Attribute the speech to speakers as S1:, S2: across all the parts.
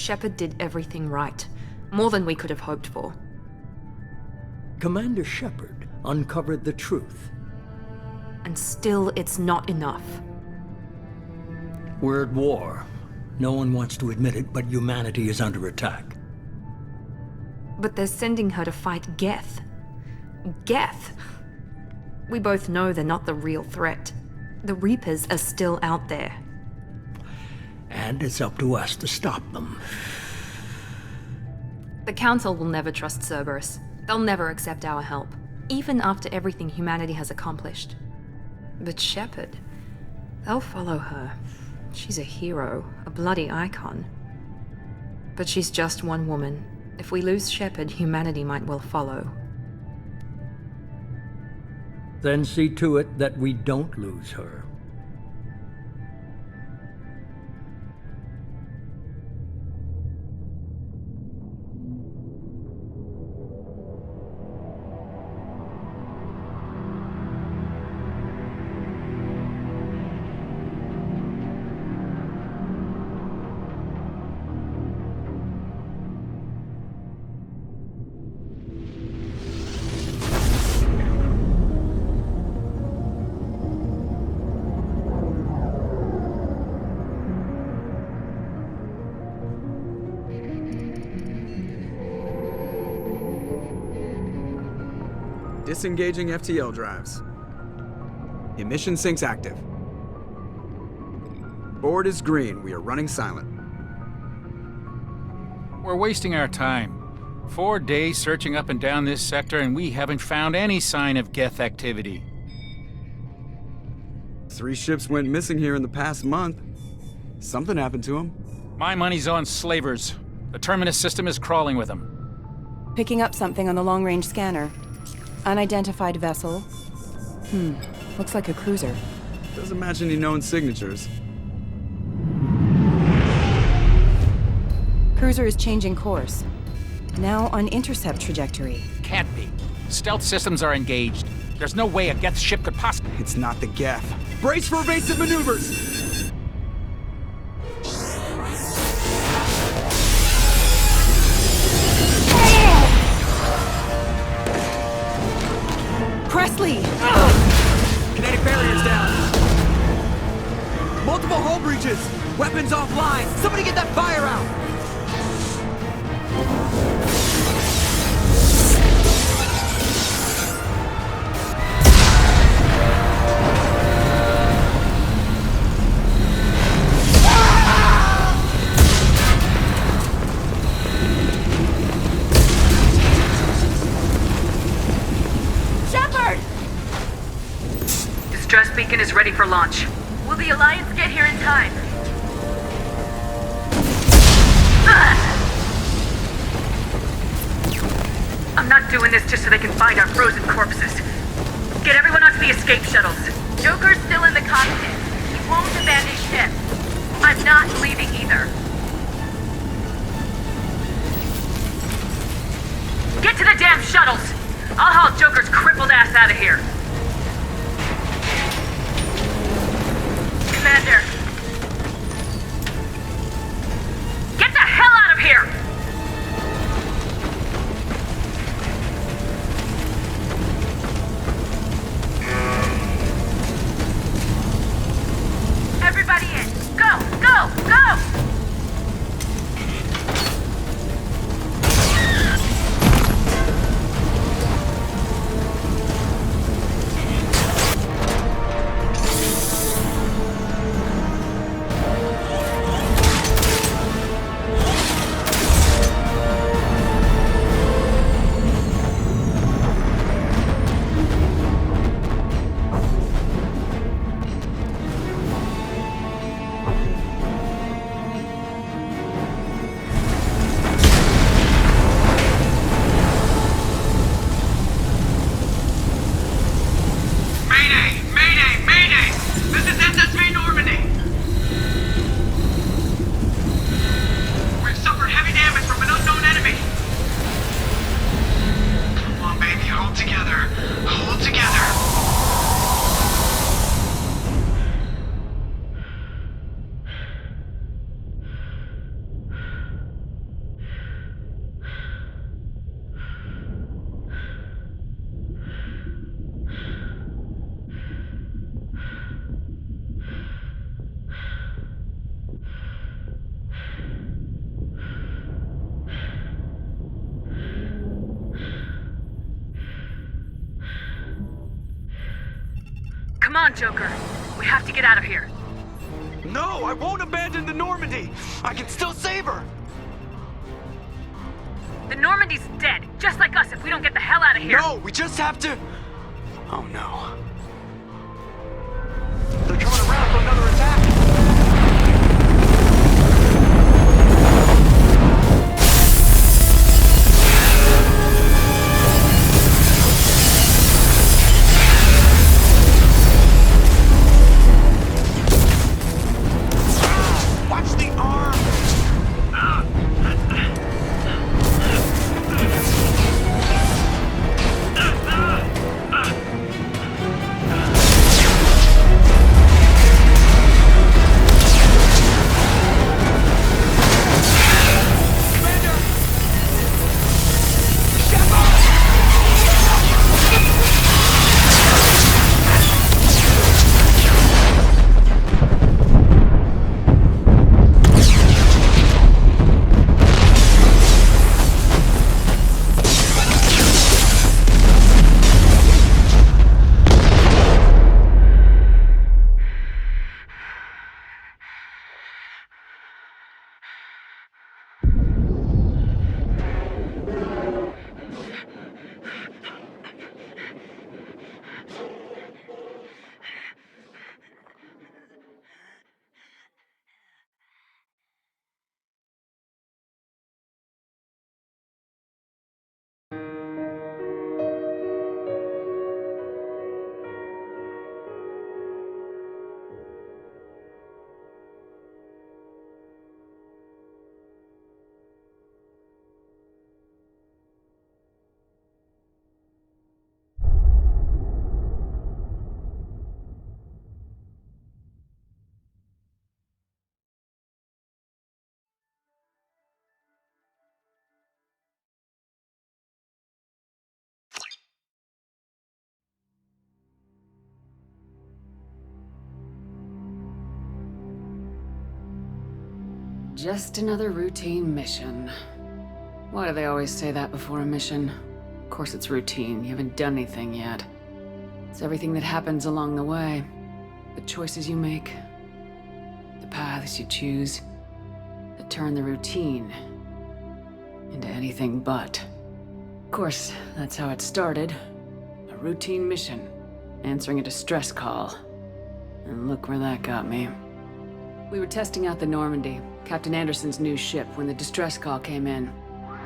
S1: Shepard did everything right. More than we could have hoped for.
S2: Commander Shepard uncovered the truth.
S1: And still, it's not enough.
S2: We're at war. No one wants to admit it, but humanity is under attack.
S1: But they're sending her to fight Geth. Geth! We both know they're not the real threat. The Reapers are still out there.
S2: And it's up to us to stop them.
S1: The Council will never trust Cerberus. They'll never accept our help, even after everything humanity has accomplished. But Shepard, they'll follow her. She's a hero, a bloody icon. But she's just one woman. If we lose Shepard, humanity might well follow.
S2: Then see to it that we don't lose her.
S3: Disengaging FTL drives. Emission sinks active. Board is green. We are running silent.
S4: We're wasting our time. 4 days searching up and down this sector, and we haven't found any sign of Geth activity.
S3: 3 ships went missing here in the past month. Something happened to them.
S4: My money's on slavers. The Terminus system is crawling with them.
S5: Picking up something on the long-range scanner. Unidentified vessel. Looks like a cruiser.
S3: Doesn't match any known signatures.
S5: Cruiser is changing course. Now on intercept trajectory.
S4: Can't be. Stealth systems are engaged. There's no way a Geth ship could possibly...
S3: It's not the Geth. Brace for evasive maneuvers!
S5: Presley!
S3: Kinetic barriers down! Multiple hull breaches! Weapons offline! Somebody get that fire out!
S6: Distress beacon is ready for launch. Will the Alliance get here in time? I'm not doing this just so they can find our frozen corpses. Get everyone onto the escape shuttles. Joker's still in the cockpit. He won't abandon ship. I'm not leaving either. Get to the damn shuttles! I'll haul Joker's crippled ass out of here. Commander! Get the hell out of here! Everybody in! Go! Go! Go! Come on, Joker. We have to get out of here.
S3: No, I won't abandon the Normandy. I can still save her.
S6: The Normandy's dead, just like us if we don't get the hell out of here.
S3: No, we just have to... Oh no. They're coming around for another attack. Watch the arm!
S7: Just another routine mission. Why do they always say that before a mission? Of course it's routine, you haven't done anything yet. It's everything that happens along the way. The choices you make, the paths you choose, that turn the routine into anything but. Of course, that's how it started. A routine mission, answering a distress call. And look where that got me. We were testing out the Normandy, Captain Anderson's new ship, when the distress call came in.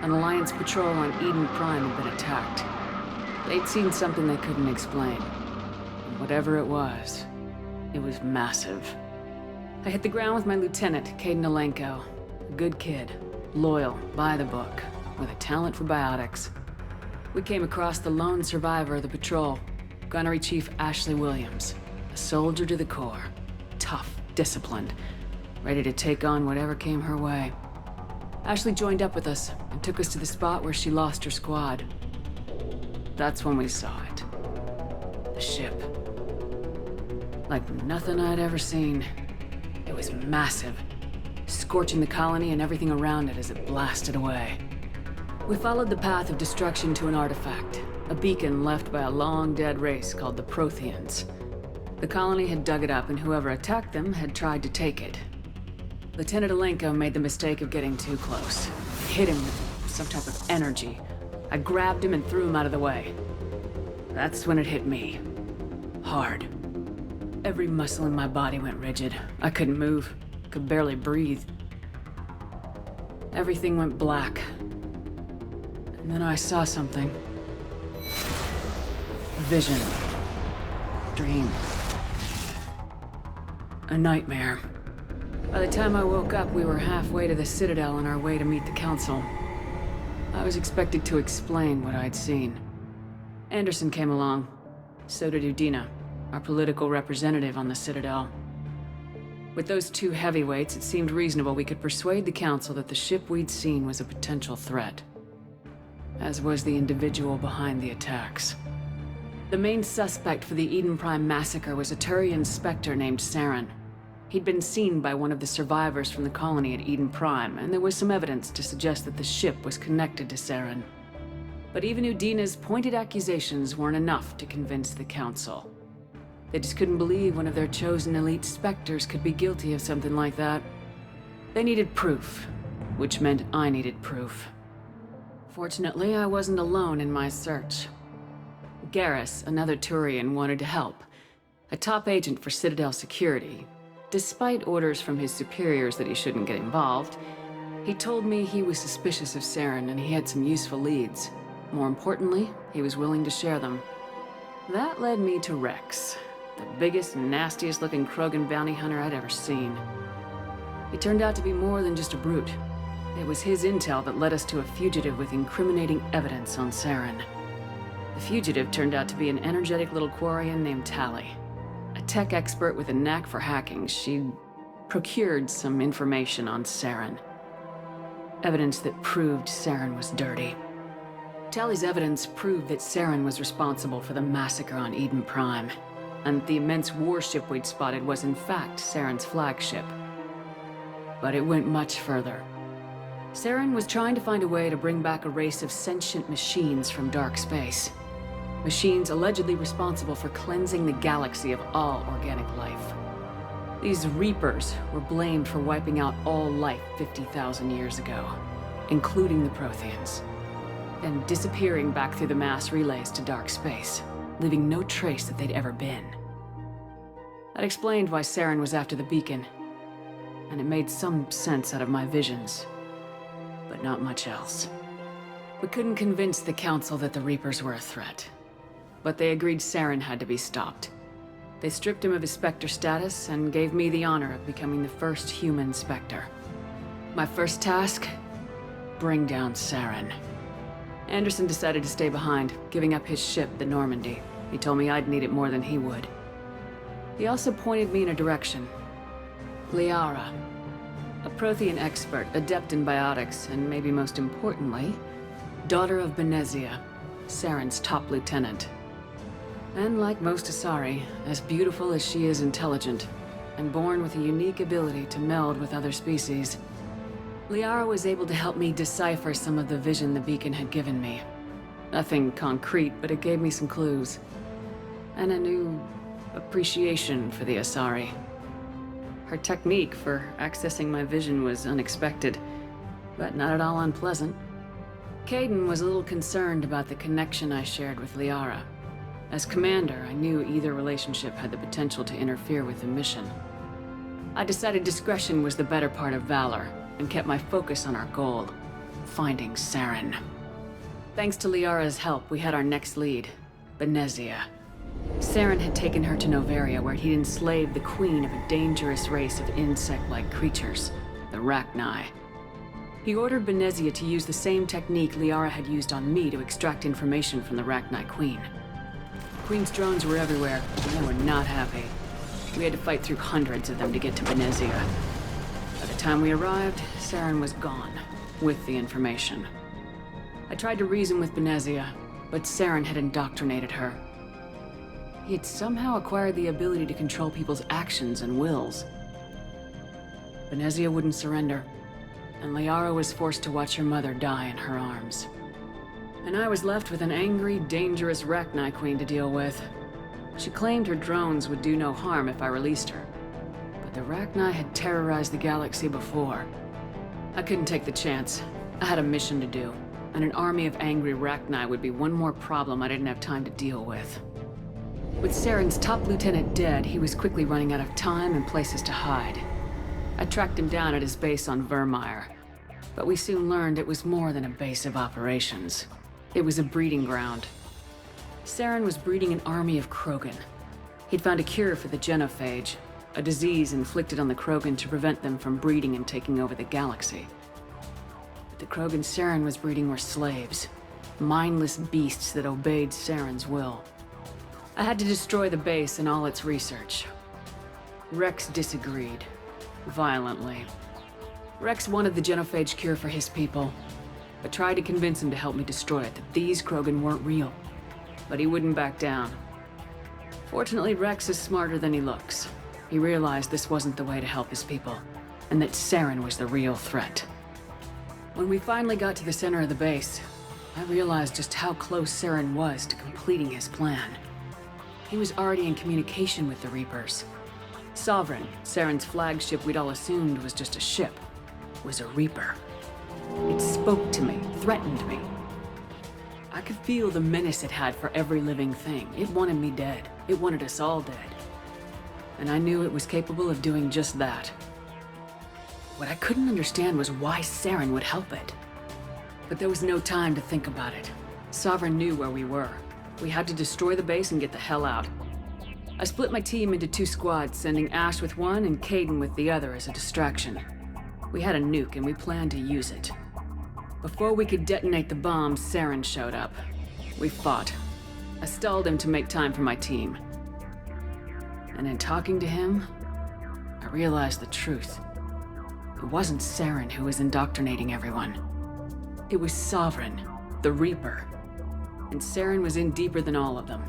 S7: An Alliance patrol on Eden Prime had been attacked. They'd seen something they couldn't explain. And whatever it was massive. I hit the ground with my lieutenant, Caden Alenko. A good kid, loyal, by the book, with a talent for biotics. We came across the lone survivor of the patrol, Gunnery Chief Ashley Williams. A soldier to the core. Tough, disciplined, ready to take on whatever came her way. Ashley joined up with us and took us to the spot where she lost her squad. That's when we saw it. The ship. Like nothing I'd ever seen. It was massive, scorching the colony and everything around it as it blasted away. We followed the path of destruction to an artifact, a beacon left by a long-dead race called the Protheans. The colony had dug it up, and whoever attacked them had tried to take it. Lieutenant Alenko made the mistake of getting too close. Hit him with some type of energy. I grabbed him and threw him out of the way. That's when it hit me. Hard. Every muscle in my body went rigid. I couldn't move, could barely breathe. Everything went black. And then I saw something. A vision. Dream. A nightmare. By the time I woke up, we were halfway to the Citadel on our way to meet the Council. I was expected to explain what I'd seen. Anderson came along. So did Udina, our political representative on the Citadel. With those two heavyweights, it seemed reasonable we could persuade the Council that the ship we'd seen was a potential threat. As was the individual behind the attacks. The main suspect for the Eden Prime massacre was a Turian Spectre named Saren. He'd been seen by one of the survivors from the colony at Eden Prime, and there was some evidence to suggest that the ship was connected to Saren. But even Udina's pointed accusations weren't enough to convince the Council. They just couldn't believe one of their chosen elite Spectres could be guilty of something like that. They needed proof, which meant I needed proof. Fortunately, I wasn't alone in my search. Garrus, another Turian, wanted to help. A top agent for Citadel security. Despite orders from his superiors that he shouldn't get involved, he told me he was suspicious of Saren and he had some useful leads. More importantly, he was willing to share them. That led me to Rex, the biggest, nastiest looking Krogan bounty hunter I'd ever seen. He turned out to be more than just a brute. It was his intel that led us to a fugitive with incriminating evidence on Saren. The fugitive turned out to be an energetic little Quarian named Tali. A tech expert with a knack for hacking, she'd procured some information on Saren. Evidence that proved Saren was dirty. Tali's evidence proved that Saren was responsible for the massacre on Eden Prime, and the immense warship we'd spotted was in fact Saren's flagship. But it went much further. Saren was trying to find a way to bring back a race of sentient machines from dark space. Machines allegedly responsible for cleansing the galaxy of all organic life. These Reapers were blamed for wiping out all life 50,000 years ago, including the Protheans, and disappearing back through the mass relays to dark space, leaving no trace that they'd ever been. That explained why Saren was after the beacon, and it made some sense out of my visions, but not much else. We couldn't convince the Council that the Reapers were a threat, but they agreed Saren had to be stopped. They stripped him of his Spectre status and gave me the honor of becoming the first human Spectre. My first task? Bring down Saren. Anderson decided to stay behind, giving up his ship, the Normandy. He told me I'd need it more than he would. He also pointed me in a direction. Liara. A Prothean expert, adept in biotics, and maybe most importantly, daughter of Benezia, Saren's top lieutenant. And like most Asari, as beautiful as she is intelligent, and born with a unique ability to meld with other species, Liara was able to help me decipher some of the vision the beacon had given me. Nothing concrete, but it gave me some clues. And a new appreciation for the Asari. Her technique for accessing my vision was unexpected, but not at all unpleasant. Kaidan was a little concerned about the connection I shared with Liara. As commander, I knew either relationship had the potential to interfere with the mission. I decided discretion was the better part of valor, and kept my focus on our goal, finding Saren. Thanks to Liara's help, we had our next lead, Benezia. Saren had taken her to Noveria, where he'd enslaved the queen of a dangerous race of insect-like creatures, the Rachni. He ordered Benezia to use the same technique Liara had used on me to extract information from the Rachni queen. The queen's drones were everywhere, and they were not happy. We had to fight through hundreds of them to get to Benezia. By the time we arrived, Saren was gone, with the information. I tried to reason with Benezia, but Saren had indoctrinated her. He had somehow acquired the ability to control people's actions and wills. Benezia wouldn't surrender, and Liara was forced to watch her mother die in her arms. And I was left with an angry, dangerous Rachni queen to deal with. She claimed her drones would do no harm if I released her. But the Rachni had terrorized the galaxy before. I couldn't take the chance. I had a mission to do, and an army of angry Rachni would be one more problem I didn't have time to deal with. With Saren's top lieutenant dead, he was quickly running out of time and places to hide. I tracked him down at his base on Vermeer, but we soon learned it was more than a base of operations. It was a breeding ground. Saren was breeding an army of Krogan. He'd found a cure for the genophage, a disease inflicted on the Krogan to prevent them from breeding and taking over the galaxy. But the Krogan Saren was breeding were slaves, mindless beasts that obeyed Saren's will. I had to destroy the base and all its research. Rex disagreed, violently. Rex wanted the genophage cure for his people. I tried to convince him to help me destroy it, that these Krogan weren't real. But he wouldn't back down. Fortunately, Rex is smarter than he looks. He realized this wasn't the way to help his people, and that Saren was the real threat. When we finally got to the center of the base, I realized just how close Saren was to completing his plan. he was already in communication with the Reapers. Sovereign, Saren's flagship we'd all assumed was just a ship, was a Reaper. It spoke to me, threatened me. I could feel the menace it had for every living thing. It wanted me dead. It wanted us all dead. And I knew it was capable of doing just that. What I couldn't understand was why Saren would help it. But there was no time to think about it. Sovereign knew where we were. We had to destroy the base and get the hell out. I split my team into 2 squads, sending Ash with one and Kaidan with the other as a distraction. We had a nuke and we planned to use it. Before we could detonate the bomb, Saren showed up. We fought. I stalled him to make time for my team. And in talking to him, I realized the truth. It wasn't Saren who was indoctrinating everyone. It was Sovereign, the Reaper. And Saren was in deeper than all of them.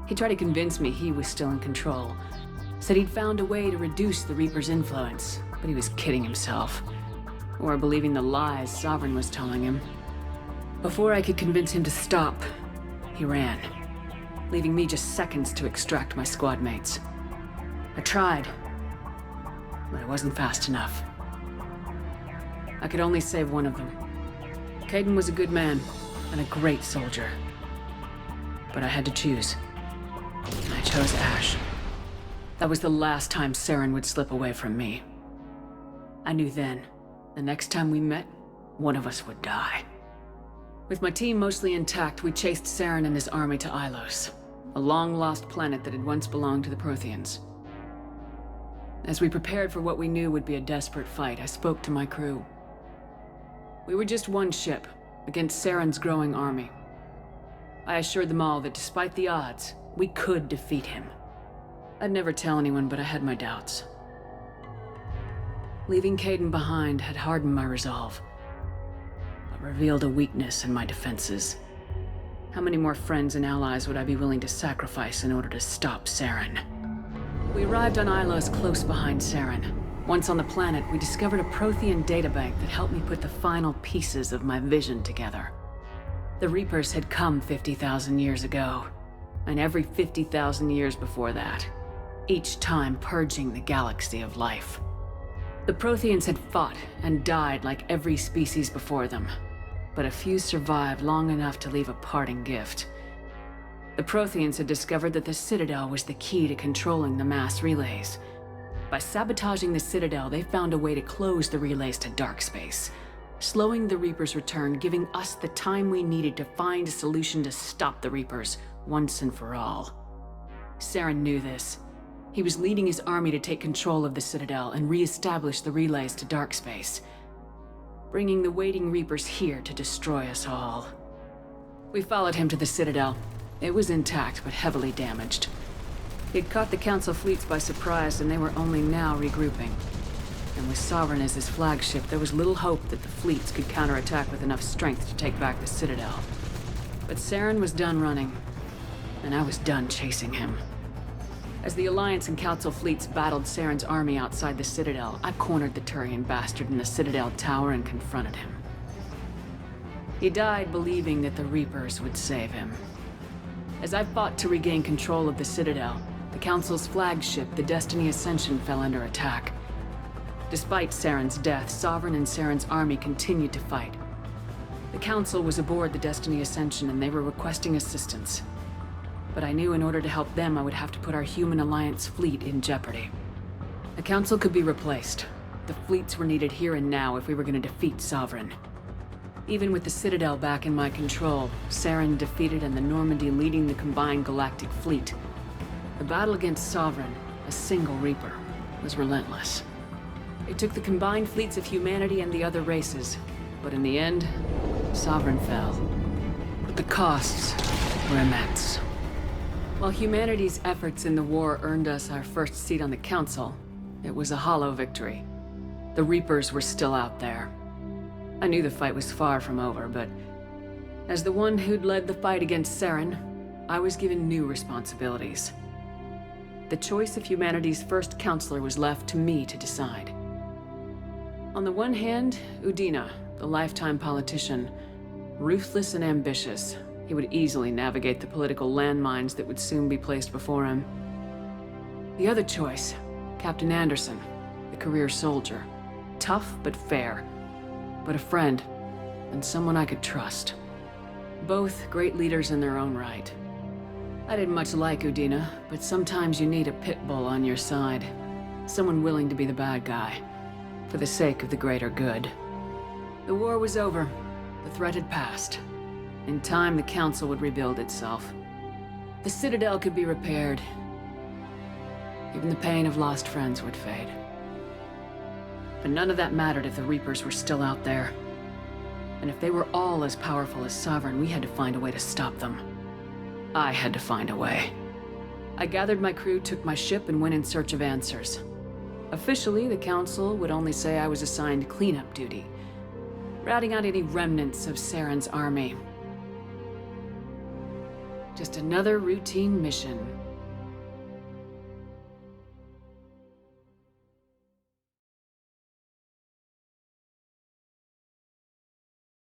S7: He tried to convince me he was still in control. Said he'd found a way to reduce the Reaper's influence, but he was kidding himself. Or believing the lies Sovereign was telling him. Before I could convince him to stop, he ran, leaving me just seconds to extract my squad mates. I tried, but it wasn't fast enough. I could only save one of them. Kaidan was a good man and a great soldier. But I had to choose. And I chose Ash. That was the last time Saren would slip away from me. I knew then, the next time we met, one of us would die. With my team mostly intact, we chased Saren and his army to Ilos, a long-lost planet that had once belonged to the Protheans. As we prepared for what we knew would be a desperate fight, I spoke to my crew. We were just one ship, against Saren's growing army. I assured them all that despite the odds, we could defeat him. I'd never tell anyone, but I had my doubts. Leaving Kaidan behind had hardened my resolve, but revealed a weakness in my defenses. How many more friends and allies would I be willing to sacrifice in order to stop Saren? We arrived on Ilos close behind Saren. Once on the planet, we discovered a Prothean databank that helped me put the final pieces of my vision together. The Reapers had come 50,000 years ago, and every 50,000 years before that, each time purging the galaxy of life. The Protheans had fought and died like every species before them, but a few survived long enough to leave a parting gift. The Protheans had discovered that the Citadel was the key to controlling the mass relays. By sabotaging the Citadel, they found a way to close the relays to dark space, slowing the Reapers' return, giving us the time we needed to find a solution to stop the Reapers once and for all. Saren knew this. He was leading his army to take control of the Citadel and re-establish the relays to dark space, bringing the waiting Reapers here to destroy us all. We followed him to the Citadel. It was intact, but heavily damaged. He'd caught the Council fleets by surprise, and they were only now regrouping. And with Sovereign as his flagship, there was little hope that the fleets could counterattack with enough strength to take back the Citadel. But Saren was done running, and I was done chasing him. As the Alliance and Council fleets battled Saren's army outside the Citadel, I cornered the Turian bastard in the Citadel tower and confronted him. He died believing that the Reapers would save him. As I fought to regain control of the Citadel, the Council's flagship, the Destiny Ascension, fell under attack. Despite Saren's death, Sovereign and Saren's army continued to fight. The Council was aboard the Destiny Ascension and they were requesting assistance. But I knew in order to help them, I would have to put our human Alliance fleet in jeopardy. The Council could be replaced. The fleets were needed here and now if we were going to defeat Sovereign. Even with the Citadel back in my control, Saren defeated and the Normandy leading the combined galactic fleet, the battle against Sovereign, a single Reaper, was relentless. It took the combined fleets of humanity and the other races, but in the end, Sovereign fell. But the costs were immense. While humanity's efforts in the war earned us our first seat on the Council, it was a hollow victory. The Reapers were still out there. I knew the fight was far from over, but as the one who'd led the fight against Saren, I was given new responsibilities. The choice of humanity's first counselor was left to me to decide. On the one hand, Udina, the lifetime politician, ruthless and ambitious, he would easily navigate the political landmines that would soon be placed before him. The other choice, Captain Anderson, the career soldier. Tough but fair. But a friend, and someone I could trust. Both great leaders in their own right. I didn't much like Udina, but sometimes you need a pit bull on your side. Someone willing to be the bad guy, for the sake of the greater good. The war was over. The threat had passed. In time, the Council would rebuild itself. The Citadel could be repaired. Even the pain of lost friends would fade. But none of that mattered if the Reapers were still out there. And if they were all as powerful as Sovereign, we had to find a way to stop them. I had to find a way. I gathered my crew, took my ship, and went in search of answers. Officially, the Council would only say I was assigned cleanup duty, routing out any remnants of Saren's army. Just another routine mission.